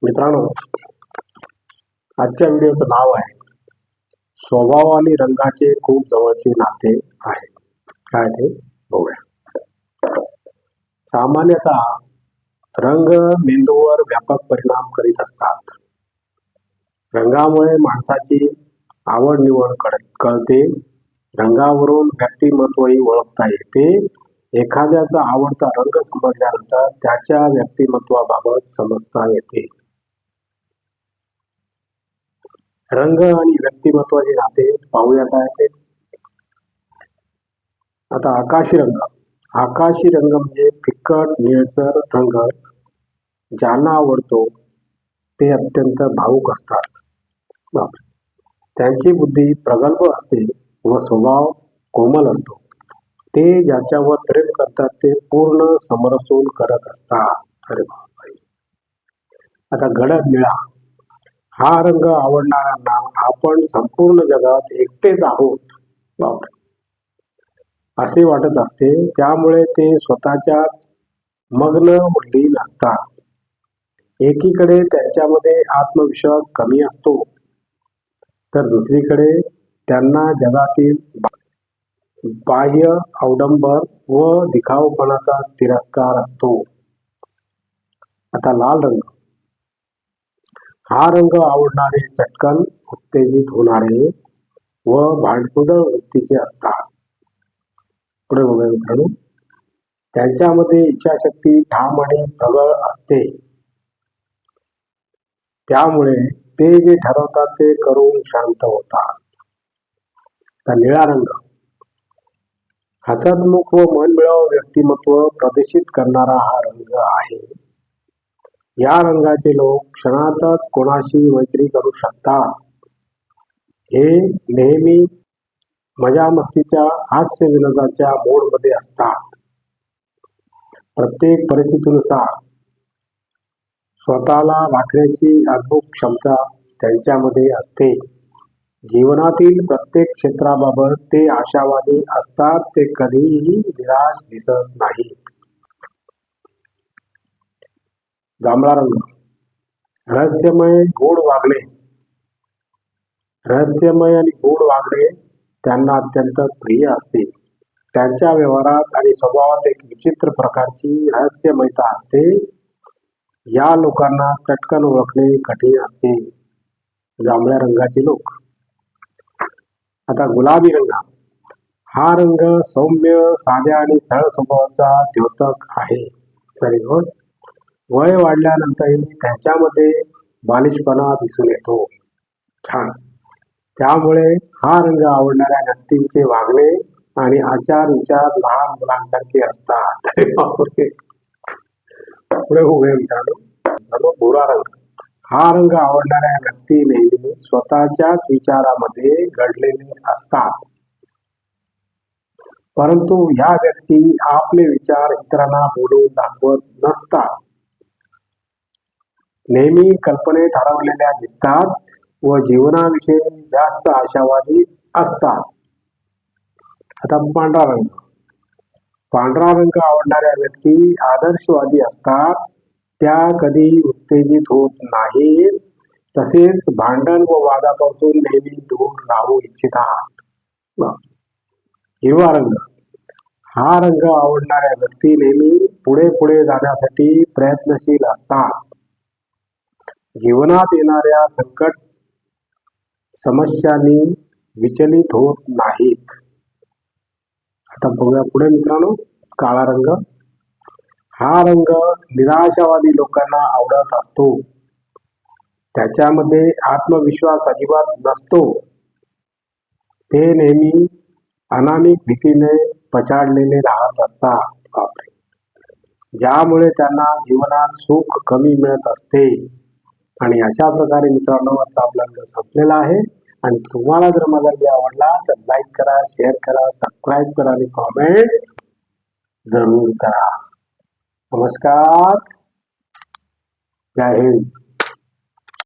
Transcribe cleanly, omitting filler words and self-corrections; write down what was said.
मित्रांनो, आजच्या व्हिडिओचं नाव आहे स्वभाव आणि रंगाचे खूप जवळचे नाते आहे. काय ते बघूया. सामान्यतः रंग मेंदूवर व्यापक परिणाम करीत असतात. रंगामुळे माणसाची आवड निवड कळते. रंगावरून व्यक्तिमत्वही ओळखता येते. एखाद्याचा आवडता रंग समजल्यानंतर त्याच्या व्यक्तिमत्वाबाबत समजता येते. रंग आणि व्यक्तिमत्वाचे नाते पाहूया काय ते. आता आकाशी रंग. आकाशी रंग म्हणजे फिकट निळसर रंग. ज्यांना आवडतो ते अत्यंत भावुक असतात. त्यांची बुद्धी प्रगल्भ असते व स्वभाव कोमल असतो. ते ज्याच्यावर प्रेम करतात ते पूर्ण समरसून करत असतात. अरे बापरे. आता गडद निळा. हा रंग आवडणाऱ्यांना आपण संपूर्ण जगात एकटेच आहोत बापरे असे वाटत असते. त्यामुळे ते स्वतःच्याच मग्न लीन असतात. एकीकडे त्यांच्यामध्ये आत्मविश्वास कमी असतो, तर दुसरीकडे त्यांना जगातील बाह्य अवडंबर व दिखाऊपणाचा तिरस्कार असतो. आता लाल रंग. हा रंग आवडणारे चटकन उत्तेजित होणारे व भांडकुदळ वृत्तीचे असतात. पुढे बघूया मित्रांनो. त्यांच्यामध्ये इच्छाशक्ती ठाम आणि प्रबळ असते. त्यामुळे ते जे ठरवतात ते करून शांत होतात. तर निळा रंग. हसतमुख व मनमिळावू व्यक्तिमत्व प्रदर्शित करणारा हा रंग आहे. या रंगाचे लोक क्षणातच कोणाशी मैत्री करू शकतात. हे नेहमी मजा मस्तीच्या हास्य विनोदाच्या मोडमध्ये असतात. प्रत्येक परिस्थितीनुसार स्वतःला राखण्याची अद्भुत क्षमता त्यांच्यामध्ये असते. जीवनातील प्रत्येक क्षेत्राबाबत ते आशावादी असतात. ते कधीही निराश दिसत नाहीत. जांभळा रंग. रहस्यमय गूढ वागणे. रहस्यमय आणि गूढ वागणे त्यांना अत्यंत प्रिय असते. त्यांच्या व्यवहारात आणि स्वभावात एक विचित्र प्रकारची रहस्यमयता असते. या लोकांना चटकन ओळखणे कठीण असते. जांभळ्या रंगाचे लोक. आता गुलाबी रंग. हा रंग सौम्य, साध्या आणि सरळ स्वभावाचा द्योतक आहे. Very good. वय वाढल्यानंतरही त्यांच्यामध्ये बालिशपणा दिसून येतो. छान. त्यामुळे हा रंग आवडणाऱ्या व्यक्तींचे वागणे आणि आचार विचार लहान मुलांसारखे असतात. पुढे बघूया मित्रांनो. भुरा रंग. हा रंग आवडणाऱ्या व्यक्ती नेहमी स्वतःच्याच विचारामध्ये घडलेले असतात. परंतु ह्या व्यक्ती आपले विचार इतरांना बोलून दाखवत नसतात. नेहमी कल्पनेत हरवलेल्या दिसतात व जीवनाविषयी जास्त आशावादी असतात. आता पांढरा रंग. पांढरा रंग आवडणाऱ्या व्यक्ती आदर्शवादी असतात. त्या कधी उत्तेजित होत नाहीत. तसेच भांडण व वादापासून नेहमी दूर राहू इच्छितात. हिरवा रंग. हा रंग आवडणाऱ्या व्यक्ती नेहमी पुढे पुढे जाण्यासाठी प्रयत्नशील असतात. जीवनात येणाऱ्या संकट समस्यांनी विचलित होत नाहीत. आता बघूया पुढे मित्रांनो. काळा रंग. हा रंग निराशावादी लोकांना आवडत असतो. त्याच्यामध्ये आत्मविश्वास अजिबात नसतो. ते नेहमी अनामिक भीतीने पछाडलेले राहत असतात. ज्यामुळे त्यांना जीवनात सुख कमी मिळत असते. आणि अशा प्रकारे मित्रांनो आजचा आपला व्हिडिओ संपलेला आहे. आणि तुम्हाला जर माझा व्हिडिओ आवडला तर लाईक करा, शेअर करा, सबस्क्राईब करा आणि कॉमेंट जरूर करा. नमस्कार. जय हिंद.